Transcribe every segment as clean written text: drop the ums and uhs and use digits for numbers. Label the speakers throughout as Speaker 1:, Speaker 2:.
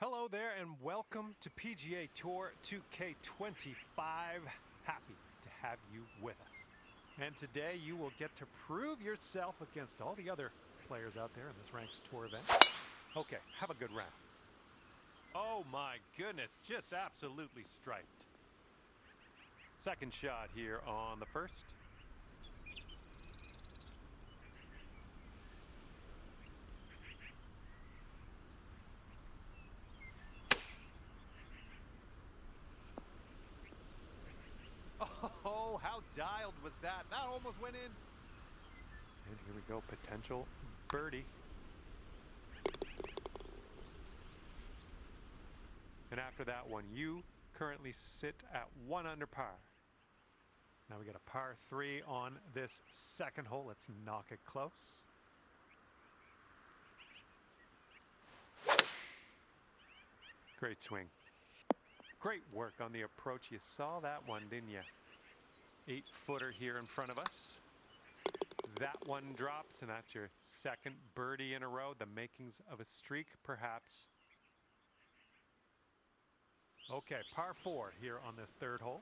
Speaker 1: Hello there and welcome to PGA Tour 2K25. Happy to have you with us. And today you will get to prove yourself against all the other players out there in this ranked tour event. Okay, have a good round. Oh my goodness, just absolutely striped. Second shot here on the first. Oh, how dialed was that? That almost went in. And here we go, potential birdie. And after that one, you currently sit at 1 under par. Now we got a par 3 on this second hole. Let's knock it close. Great swing. Great work on the approach. You saw that one, didn't you? 8-footer here in front of us. That one drops, and that's your second birdie in a row. The makings of a streak, perhaps. Okay, par 4 here on this third hole.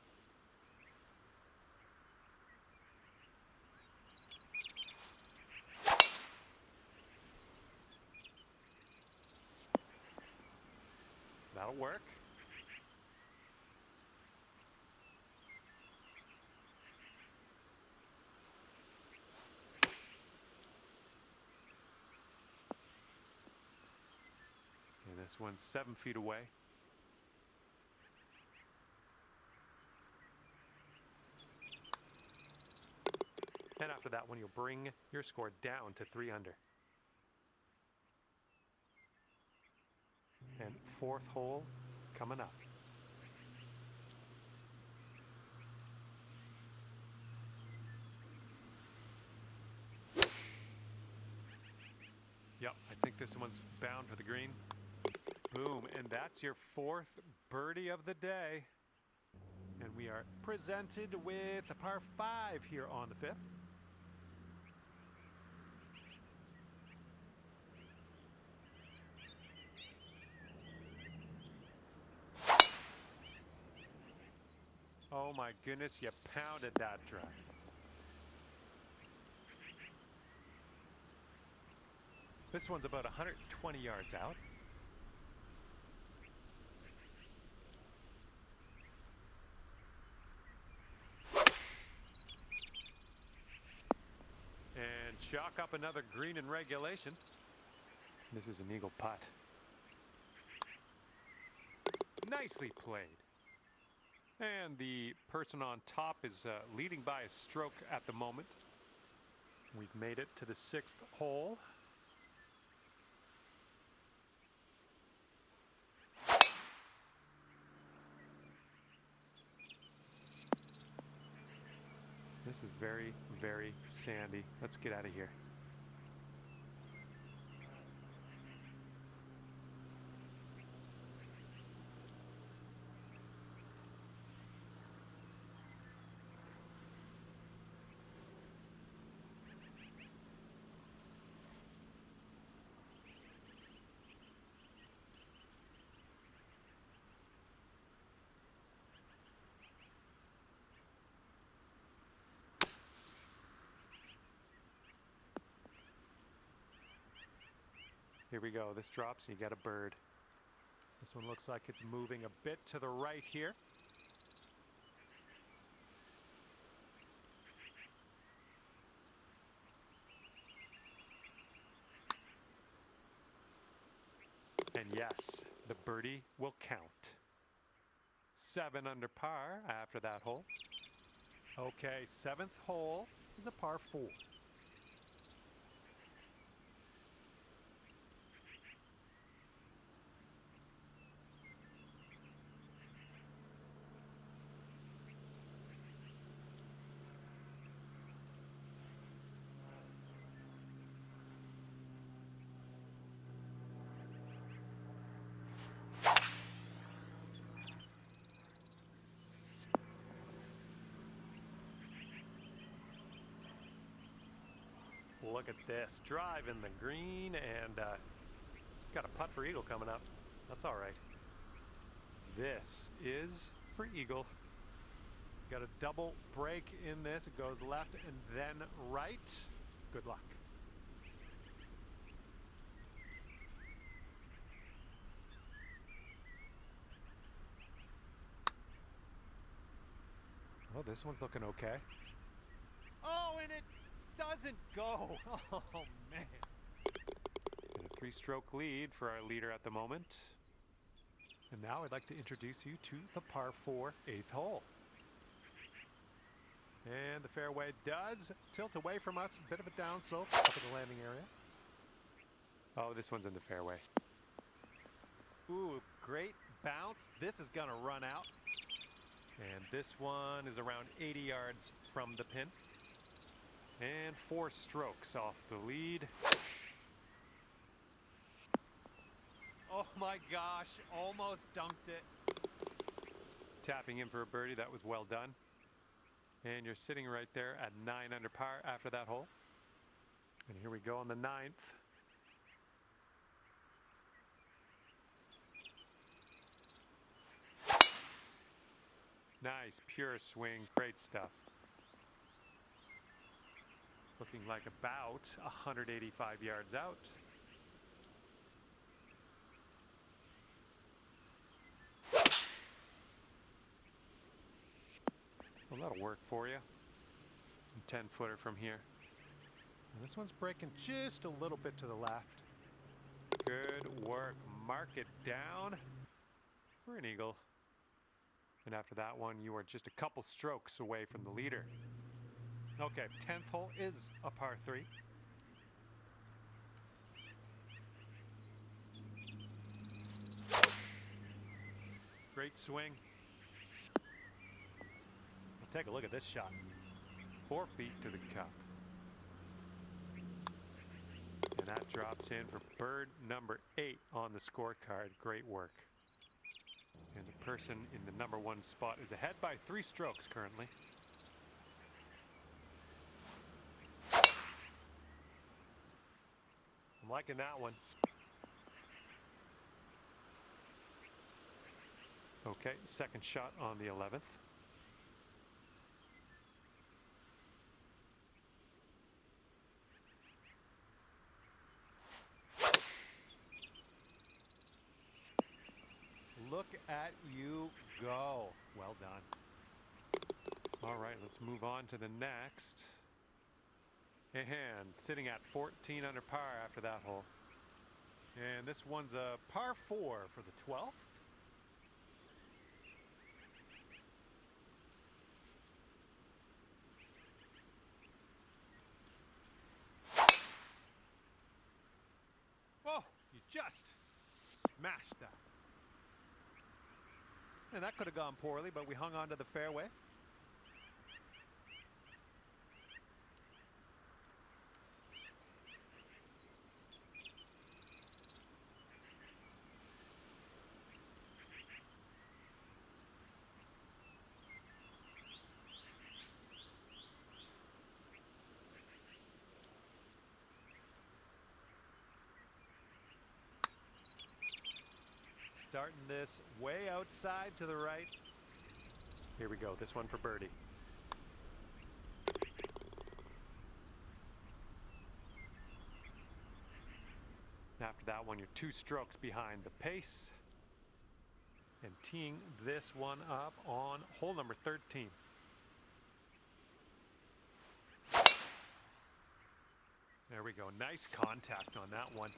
Speaker 1: That'll work. And this one's 7 feet away. And after that one, you'll bring your score down to 3 under. And fourth hole coming up. Yep, I think this one's bound for the green. Boom, and that's your 4th birdie of the day. And we are presented with a par 5 here on the 5th. Oh my goodness, you pounded that drive. This one's about 120 yards out. And chalk up another green in regulation. This is an eagle putt. Nicely played. And the person on top is leading by a stroke at the moment. We've made it to the 6th hole. This is very, very sandy. Let's get out of here. Here we go. This drops and you got a bird. This one looks like it's moving a bit to the right here. And yes, the birdie will count. 7 under par after that hole. Okay, 7th hole is a par 4. Look at this, drive in the green, and got a putt for eagle coming up. That's all right. This is for eagle. Got a double break in this. It goes left and then right. Good luck. Oh, this one's looking okay. Oh, and it doesn't go. Oh, man. And a 3-stroke lead for our leader at the moment. And now I'd like to introduce you to the par 4 8th hole. And the fairway does tilt away from us. A bit of a downslope up in the landing area. Oh, this one's in the fairway. Ooh, great bounce. This is going to run out. And this one is around 80 yards from the pin. And 4 strokes off the lead. Oh my gosh, almost dunked it. Tapping in for a birdie, that was well done. And you're sitting right there at 9 under par after that hole. And here we go on the 9th. Nice, pure swing, great stuff. Looking like about 185 yards out. Well, that'll work for you. 10-footer from here. And this one's breaking just a little bit to the left. Good work. Mark it down for an eagle. And after that one, you are just a couple strokes away from the leader. Okay, 10th hole is a par 3. Great swing. Take a look at this shot. 4 feet to the cup. And that drops in for bird number 8 on the scorecard. Great work. And the person in the number 1 spot is ahead by 3 strokes currently. I'm liking that one. Okay, second shot on the 11th. Look at you go. Well done. All right, let's move on to the next. And sitting at 14 under par after that hole. And this one's a par 4 for the 12th. Oh, you just smashed that. And that could have gone poorly, but we hung on to the fairway. Starting this way outside to the right. Here we go, this one for birdie. After that one, you're 2 strokes behind the pace. And teeing this one up on hole number 13. There we go, nice contact on that one.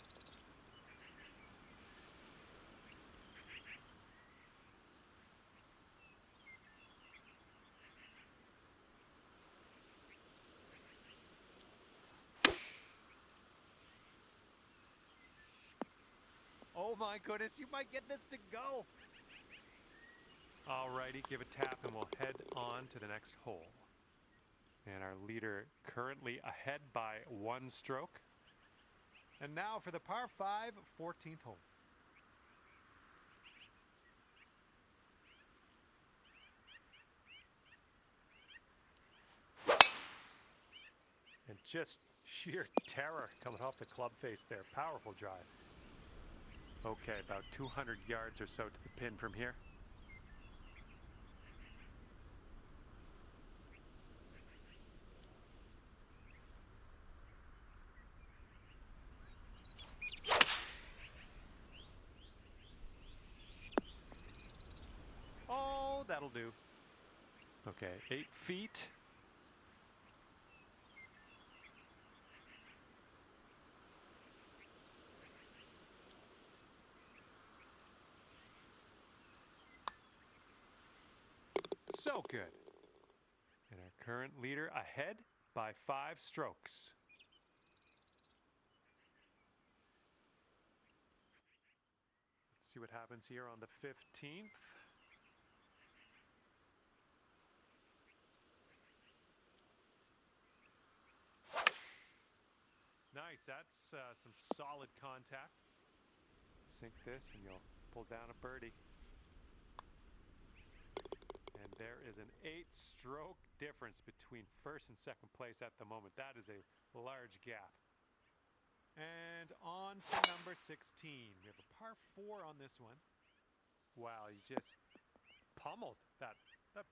Speaker 1: Oh my goodness, you might get this to go. Alrighty, give a tap and we'll head on to the next hole. And our leader currently ahead by 1 stroke. And now for the par 5, 14th hole. And just sheer terror coming off the club face there. Powerful drive. Okay, about 200 yards or so to the pin from here. Oh, that'll do. Okay, 8 feet. So good. And our current leader ahead by 5 strokes. Let's see what happens here on the 15th. Nice, that's some solid contact. Sink this and you'll pull down a birdie. And there is an 8-stroke difference between first and second place at the moment. That is a large gap. And on to number 16. We have a par 4 on this one. Wow, you just pummeled that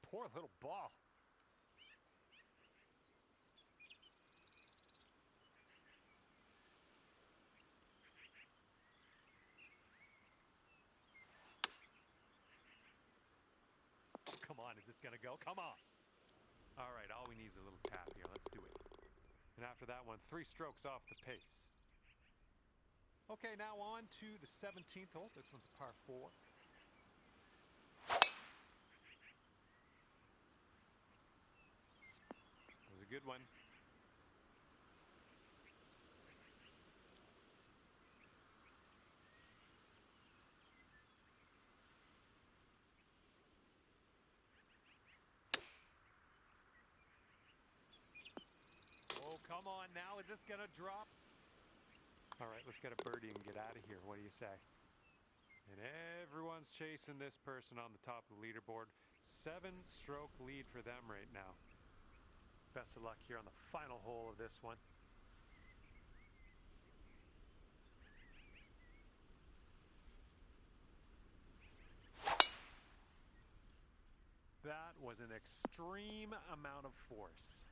Speaker 1: poor little ball. Come on, is this gonna go? Come on. All right, all we need is a little tap here. Let's do it. And after that one, 3 strokes off the pace. Okay, now on to the 17th hole. This one's a par 4. That was a good one. Oh, come on now. Is this gonna drop? All right, let's get a birdie and get out of here. What do you say? And everyone's chasing this person on the top of the leaderboard. 7-stroke lead for them right now. Best of luck here on the final hole of this one. That was an extreme amount of force.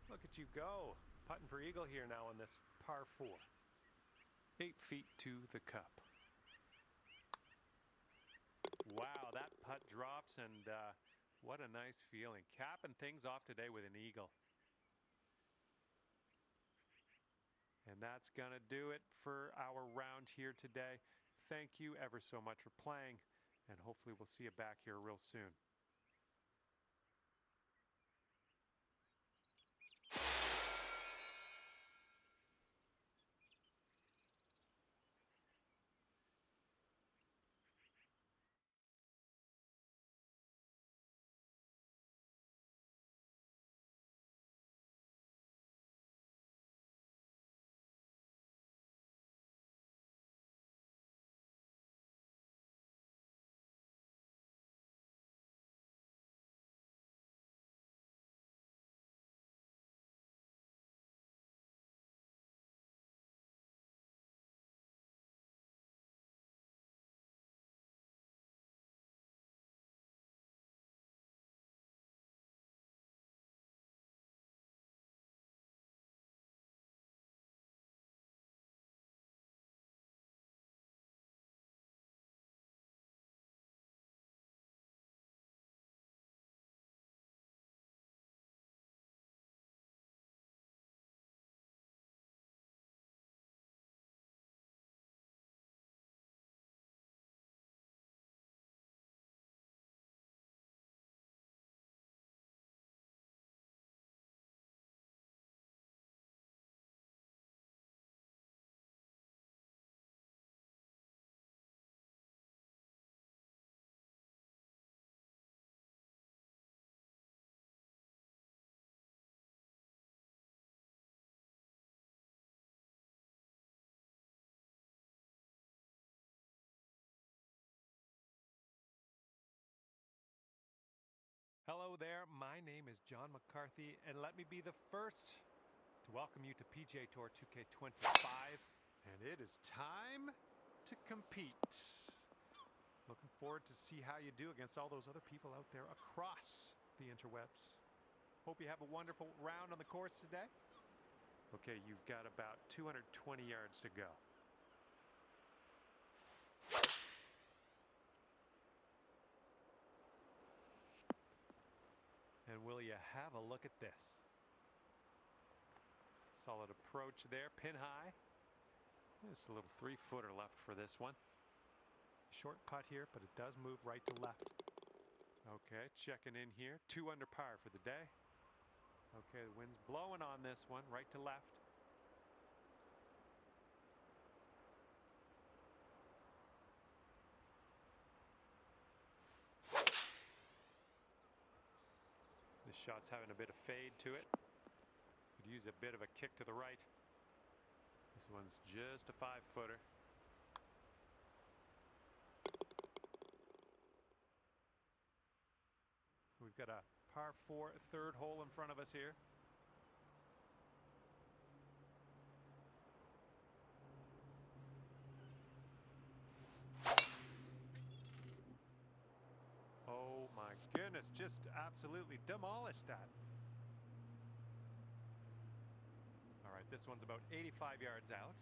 Speaker 1: Look at you go. Putting for eagle here now on this par 4. 8 feet to the cup. Wow, that putt drops, and what a nice feeling. Capping things off today with an eagle. And that's going to do it for our round here today. Thank you ever so much for playing, and hopefully we'll see you back here real soon. Hello there, my name is John McCarthy, and let me be the first to welcome you to PGA Tour 2K25. And it is time to compete. Looking forward to see how you do against all those other people out there across the interwebs. Hope you have a wonderful round on the course today. Okay, you've got about 220 yards to go. And will you have a look at this? Solid approach there, pin high. Just a little 3-footer left for this one. Short putt here, but it does move right to left. Okay, checking in here. 2 under par for the day. Okay, the wind's blowing on this one, right to left. This shot's having a bit of fade to it. Could use a bit of a kick to the right. This one's just a 5-footer. We've got a par 4 third hole in front of us here. Oh my goodness, just absolutely demolished that. All right, this one's about 85 yards out.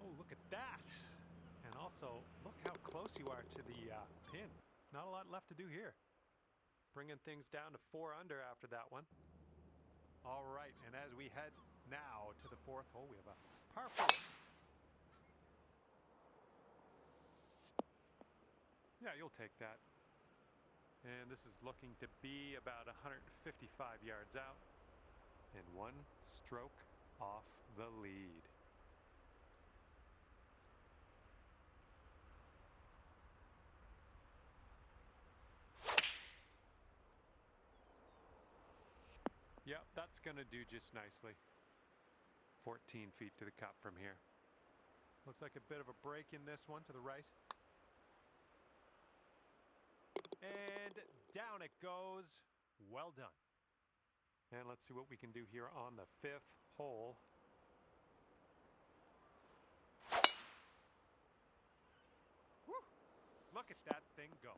Speaker 1: Oh, look at that. And also, look how close you are to the pin. Not a lot left to do here. Bringing things down to 4 under after that one. All right, and as we head now to the 4th hole, we have a par 4. Yeah, you'll take that. And this is looking to be about 155 yards out and 1 stroke off the lead. Yep, that's going to do just nicely. 14 feet to the cup from here. Looks like a bit of a break in this one to the right. And down it goes. Well done. And let's see what we can do here on the 5th hole. Woo! Look at that thing go.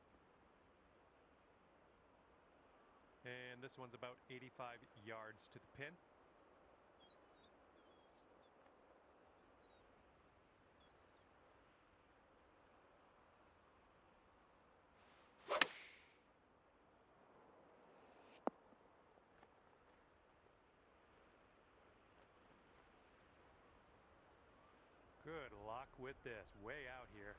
Speaker 1: And this one's about 85 yards to the pin. Good luck with this, way out here.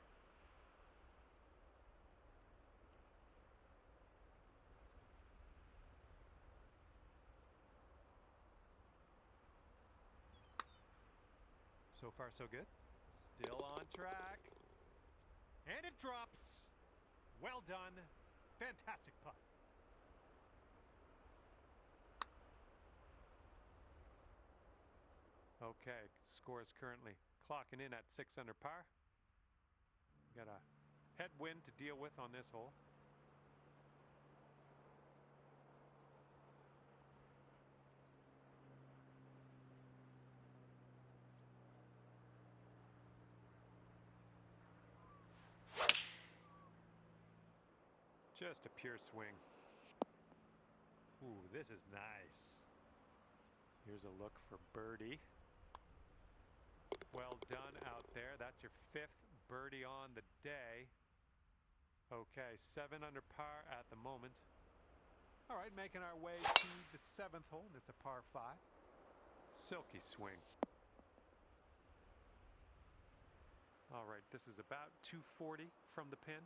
Speaker 1: So far, so good. Still on track. And it drops. Well done. Fantastic putt. Okay, score is currently clocking in at 6 under par. Got a headwind to deal with on this hole. Just a pure swing. Ooh, this is nice. Here's a look for birdie. Well done out there. That's your 5th birdie on the day. Okay, 7 under par at the moment. All right, making our way to the 7th hole. It's a par 5. Silky swing. All right, this is about 240 from the pin.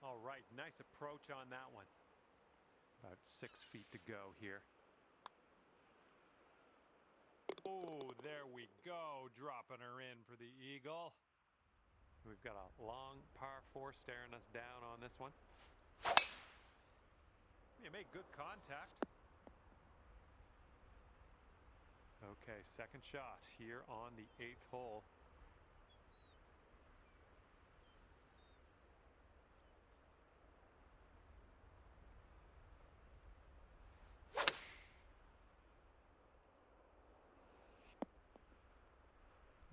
Speaker 1: All right, nice approach on that one. About 6 feet to go here. Oh, there we go. Dropping her in for the eagle. We've got a long par 4 staring us down on this one. You made good contact. Okay, second shot here on the 8th hole.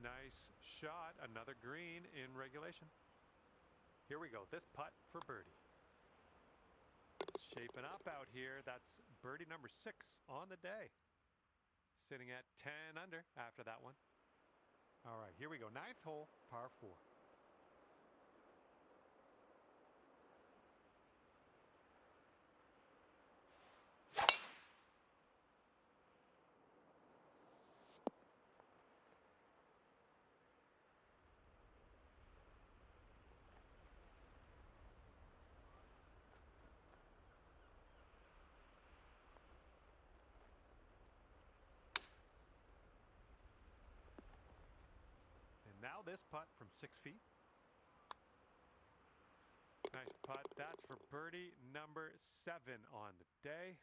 Speaker 1: Nice shot, another green in regulation. Here we go, this putt for birdie. Shaping up out here, that's birdie number 6 on the day. Sitting at 10 under after that one. All right, here we go, 9th hole, par 4. Now this putt from 6 feet. Nice putt. That's for birdie number 7 on the day.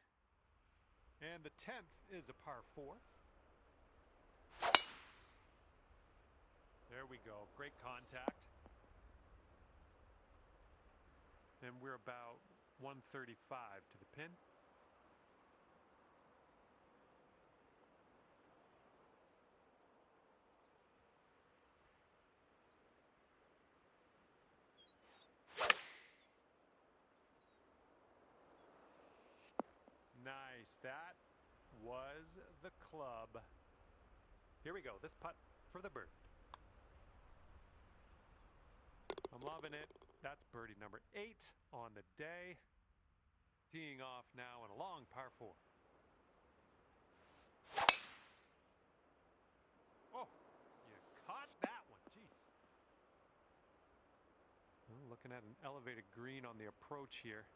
Speaker 1: And the 10th is a par 4. There we go. Great contact. And we're about 135 to the pin. Nice. That was the club. Here we go. This putt for the bird. I'm loving it. That's birdie number 8 on the day. Teeing off now on a long par 4. Oh, you caught that one. Jeez. Well, looking at an elevated green on the approach here.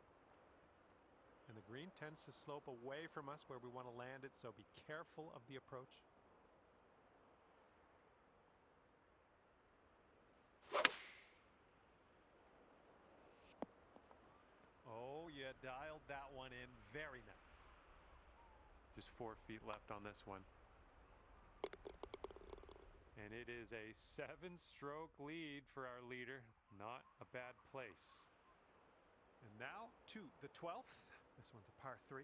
Speaker 1: And the green tends to slope away from us where we want to land it, so be careful of the approach. Oh, you dialed that one in. Very nice. Just 4 feet left on this one. And it is a 7-stroke lead for our leader. Not a bad place. And now to the 12th. This one's a par 3.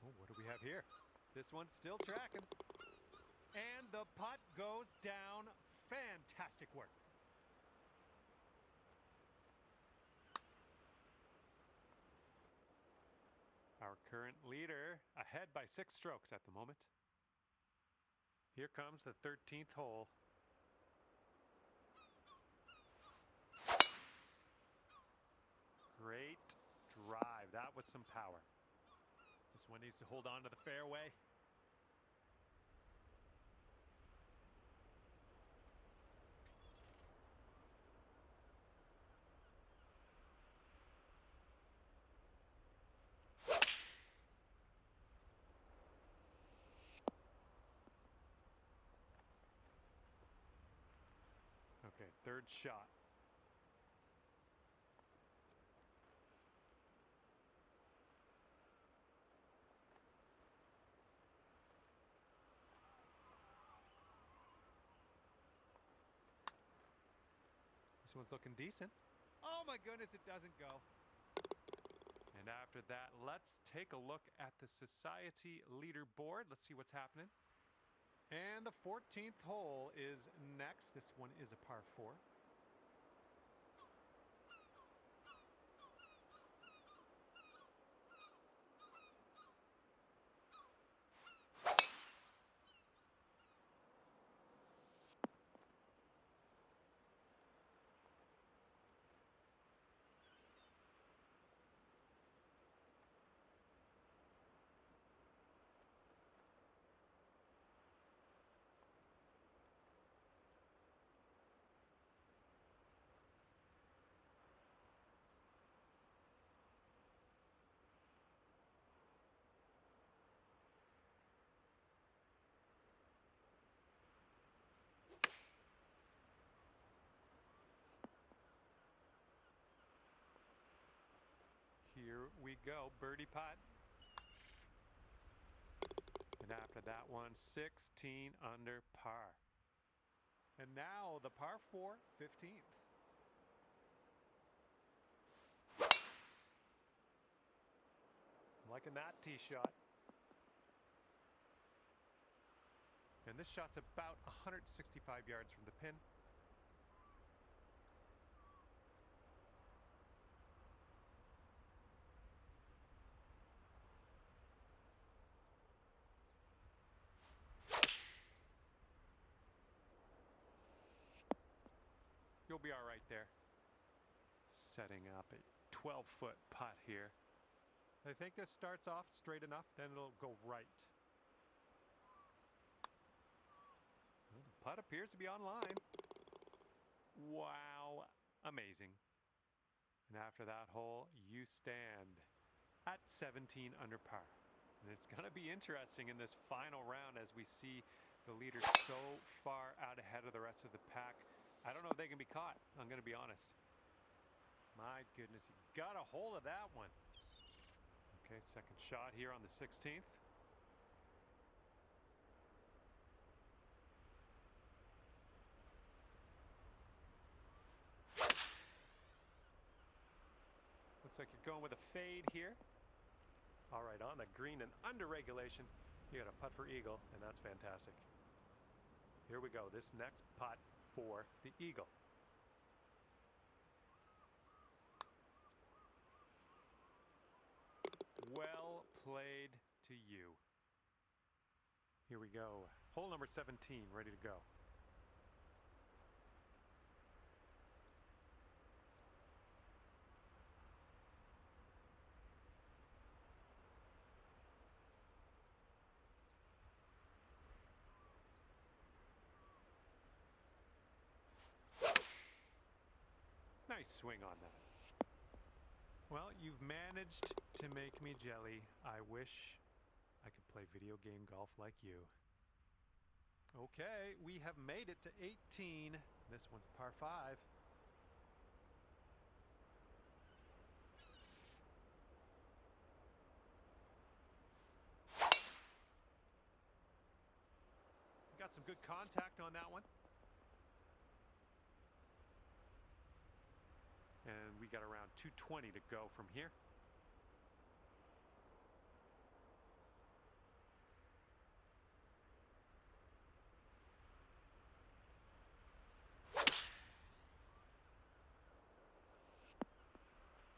Speaker 1: Oh, what do we have here? This one's still tracking. And the putt goes down. Fantastic work. Our current leader ahead by 6 strokes at the moment. Here comes the 13th hole. Great drive. That was some power. This one needs to hold on to the fairway. Okay, third shot. This one's looking decent. Oh my goodness, it doesn't go. And after that, let's take a look at the Society leaderboard. Let's see what's happening. And the 14th hole is next. This one is a par 4. Here we go, birdie putt. And after that one, 16 under par. And now the par 4, 15th. I'm liking that tee shot. And this shot's about 165 yards from the pin. You'll be all right there. Setting up a 12-foot putt here. I think this starts off straight enough, then it'll go right. Well, the putt appears to be on line. Wow, amazing. And after that hole, you stand at 17 under par. And it's going to be interesting in this final round as we see the leaders so far out ahead of the rest of the pack. I don't know if they can be caught, I'm going to be honest. My goodness, you got a hold of that one. Okay, second shot here on the 16th. Looks like you're going with a fade here. All right, on the green and under regulation, you got a putt for eagle, and that's fantastic. Here we go, this next putt for the eagle. Well played to you. Here we go, hole number 17, ready to go. Nice swing on that. Well, you've managed to make me jelly. I wish I could play video game golf like you. Okay, we have made it to 18. This one's par 5. Got some good contact on that one. And we got around 220 to go from here.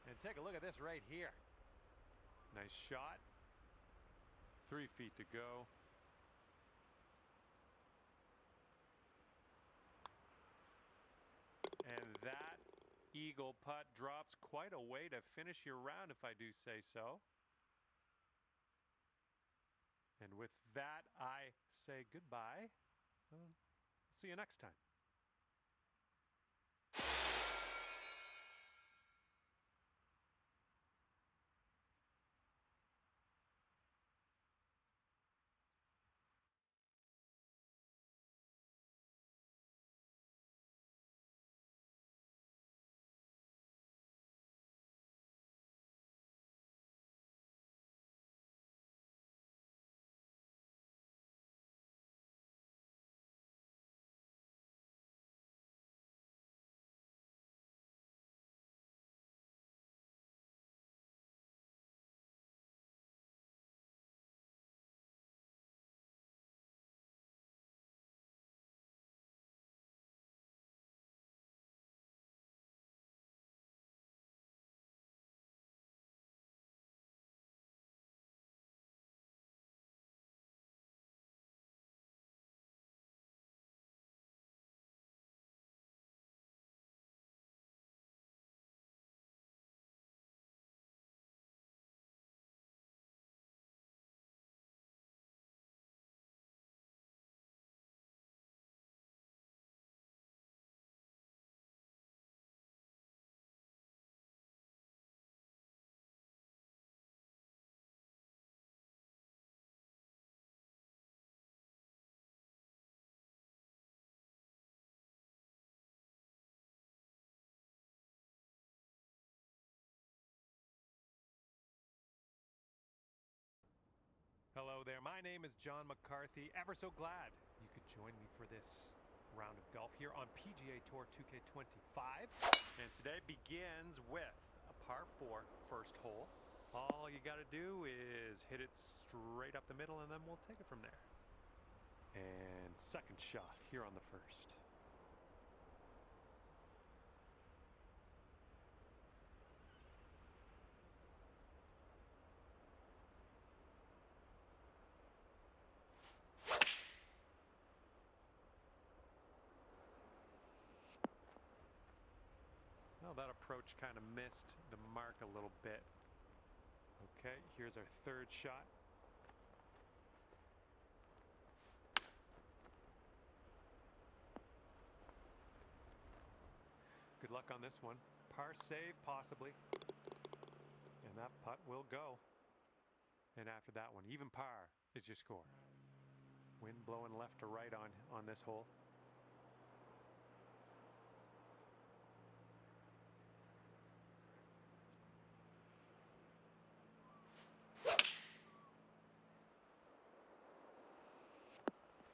Speaker 1: And take a look at this right here. Nice shot. 3 feet to go. And that eagle putt drops quite a way to finish your round, if I do say so. And with that, I say goodbye. See you next time. Hello there, my name is John McCarthy. Ever so glad you could join me for this round of golf here on PGA Tour 2K25. And today begins with a par 4 first hole. All you got to do is hit it straight up the middle and then we'll take it from there. And second shot here on the first. Well, that approach kind of missed the mark a little bit. Okay, here's our third shot. Good luck on this one. Par save, possibly. And that putt will go. And after that one, even par is your score. Wind blowing left to right on this hole.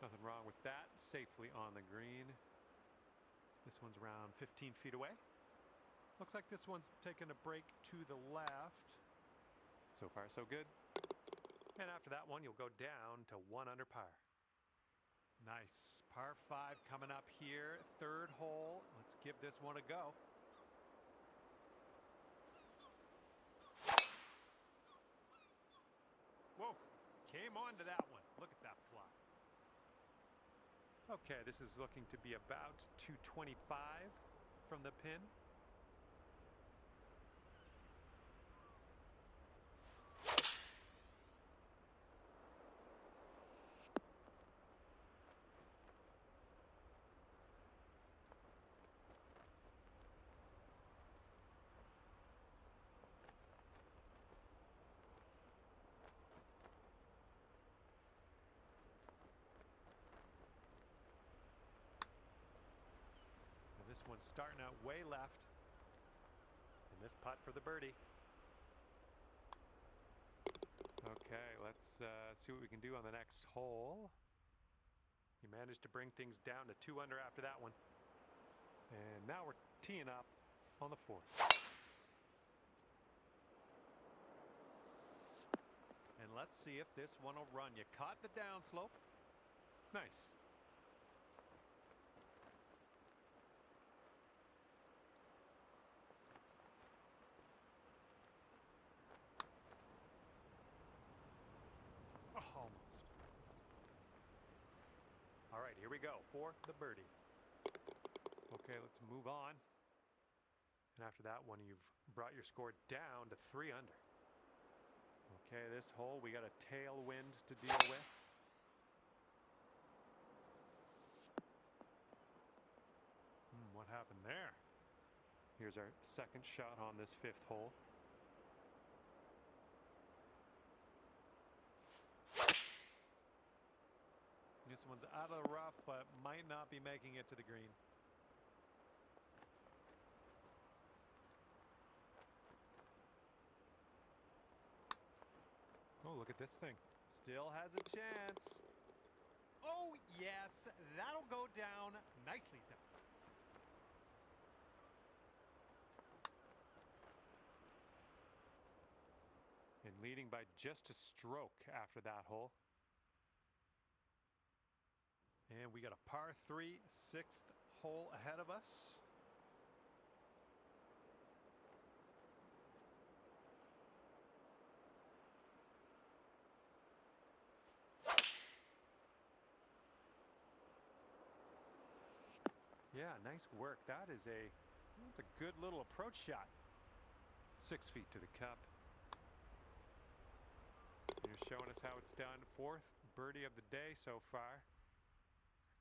Speaker 1: Nothing wrong with that. Safely on the green. This one's around 15 feet away. Looks like this one's taking a break to the left. So far, so good. And after that one, you'll go down to 1 under par. Nice. Par 5 coming up here. Third hole. Let's give this one a go. Whoa. Came on to that one. Look at that fly. Okay, this is looking to be about 225 from the pin. This one's starting out way left. And this putt for the birdie. Okay, let's see what we can do on the next hole. He managed to bring things down to 2 under after that one. And now we're teeing up on the 4th. And let's see if this one will run. You caught the downslope. Nice. Almost. All right, here we go for the birdie. Okay, let's move on. And after that one, you've brought your score down to 3 under. Okay, this hole, we got a tailwind to deal with. What happened there? Here's our second shot on this 5th hole. This one's out of the rough, but might not be making it to the green. Oh, look at this thing. Still has a chance. Oh, yes. That'll go down. Nicely done. And leading by just a stroke after that hole. And we got a par 3, 6th hole ahead of us. Yeah, nice work. That's a good little approach shot. 6 feet to the cup. You're showing us how it's done. 4th birdie of the day so far.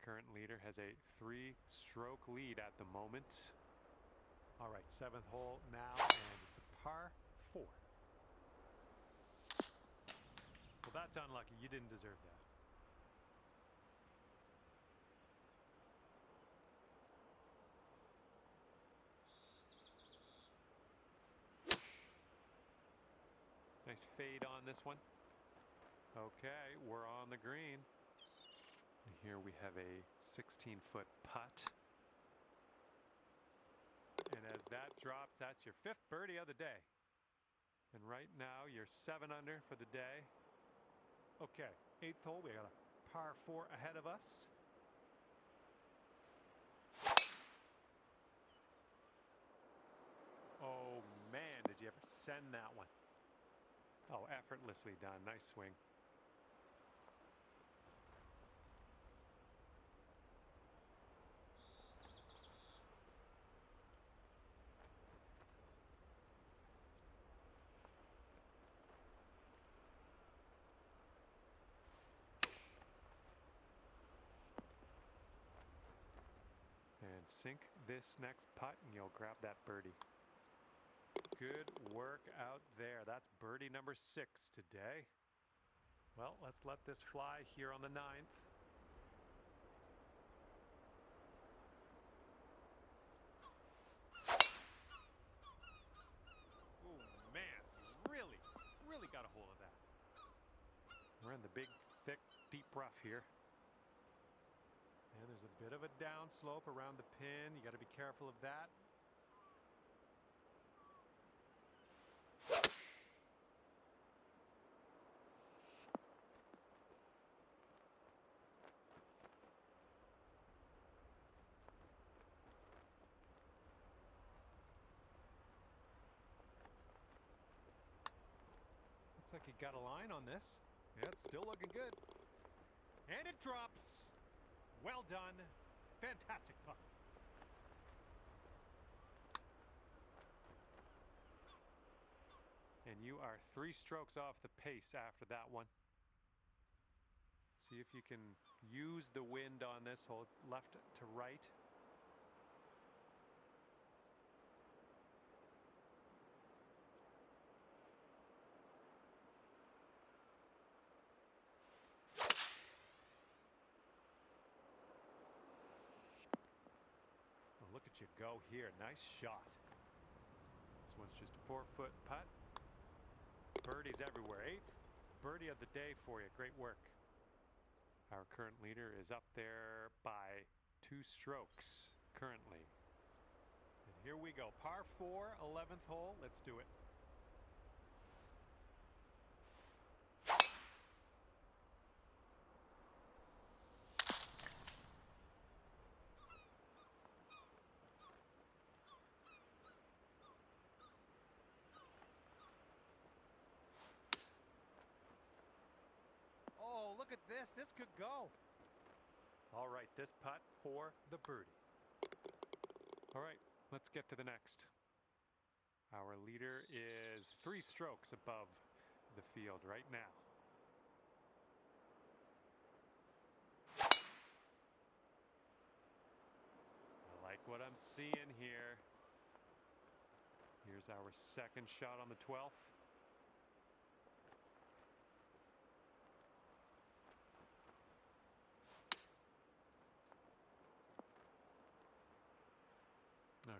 Speaker 1: Current leader has a 3-stroke lead at the moment. All right, 7th hole now, and it's a par 4. Well, that's unlucky. You didn't deserve that. Nice fade on this one. Okay, we're on the green. And here we have a 16-foot putt. And as that drops, that's your 5th birdie of the day. And right now, you're 7 under for the day. Okay, 8th hole, we got a par 4 ahead of us. Oh man, did you ever send that one? Oh, effortlessly done. Nice swing. And sink this next putt and you'll grab that birdie. Good work out there. That's birdie number 6 today. Well, let's let this fly here on the 9th. Oh man, really got a hold of that. We're in the big, thick, deep rough here. And there's a bit of a downslope around the pin. You got to be careful of that. Looks like you got a line on this. Yeah, it's still looking good. And it drops. Well done. Fantastic putt. And you are 3 strokes off the pace after that one. See if you can use the wind on this hole. It's left to right. Well, look at you go here. Nice shot. This one's just a 4-foot putt. Birdies everywhere. 8th birdie of the day for you. Great work. Our current leader is up there by 2 strokes currently. And here we go. Par 4, 11th hole. Let's do it. Oh, look at this. This could go. All right, this putt for the birdie. All right, let's get to the next. Our leader is 3 strokes above the field right now. I like what I'm seeing here. Here's our second shot on the 12th.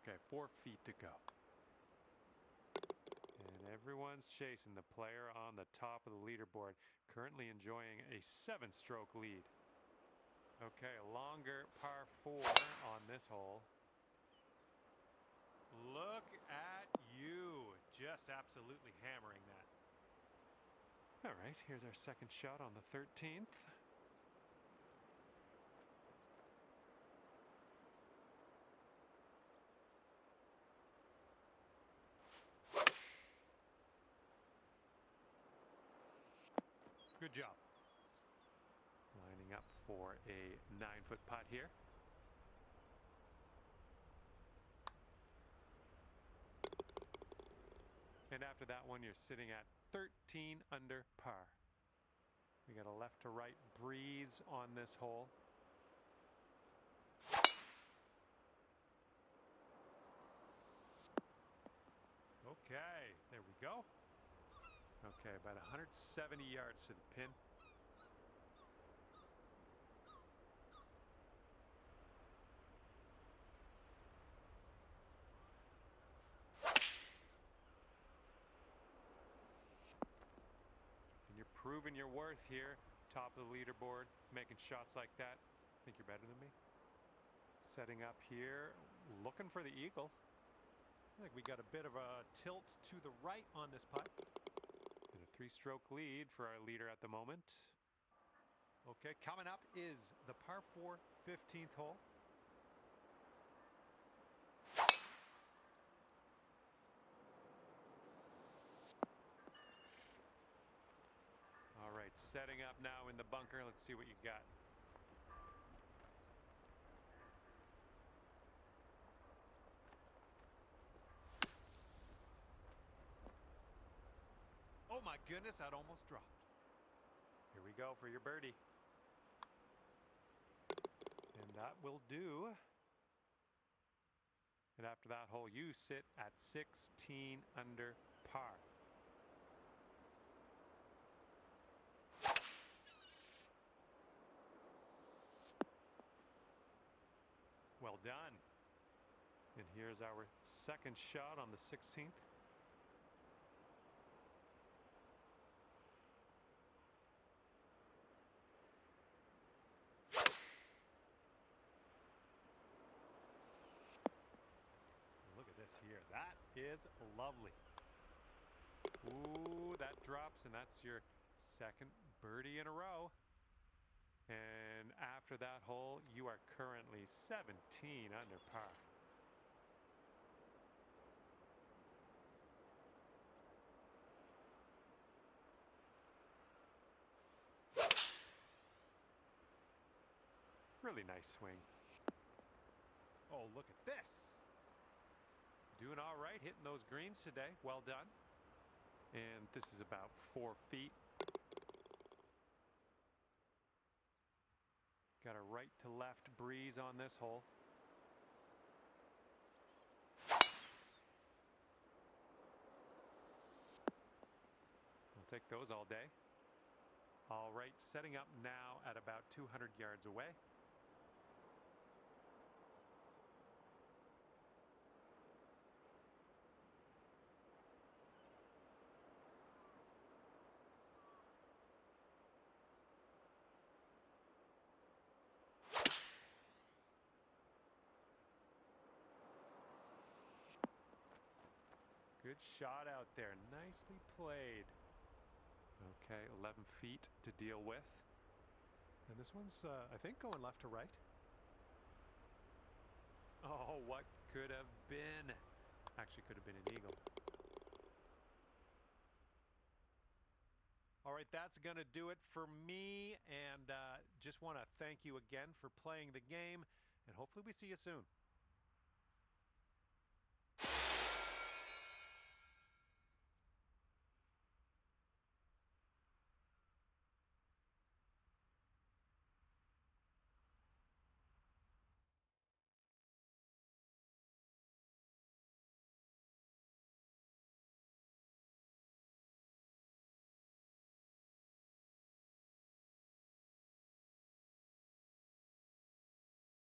Speaker 1: Okay, 4 feet to go. And everyone's chasing the player on the top of the leaderboard, currently enjoying a 7-stroke lead. Okay, a longer par 4 on this hole. Look at you, just absolutely hammering that. All right, here's our second shot on the 13th. Good job. Lining up for a 9-foot putt here. And after that one, you're sitting at 13 under par. We got a left to right breeze on this hole. Okay, there we go. Okay, about 170 yards to the pin. And you're proving your worth here. Top of the leaderboard, making shots like that. Think you're better than me? Setting up here, looking for the eagle. I think we got a bit of a tilt to the right on this putt. And a 3-stroke lead for our leader at the moment. Okay, coming up is the par 4 15th hole. All right, setting up now in the bunker. Let's see what you got. Oh my goodness, that almost dropped. Here we go for your birdie. And that will do. And after that hole, you sit at 16 under par. Well done. And here's our second shot on the 16th. Look at this here. That is lovely. Ooh, that drops, and that's your second birdie in a row. And after that hole, you are currently 17 under par. Really nice swing. Oh, look at this. Doing all right, hitting those greens today. Well done. And this is about 4 feet. Got a right to left breeze on this hole. We'll take those all day. All right, setting up now at about 200 yards away. Good shot out there. Nicely played. Okay, 11 feet to deal with. And this one's, I think, going left to right. Oh, what could have been? Actually, could have been an eagle. All right, that's going to do it for me. And just want to thank you again for playing the game. And hopefully we see you soon.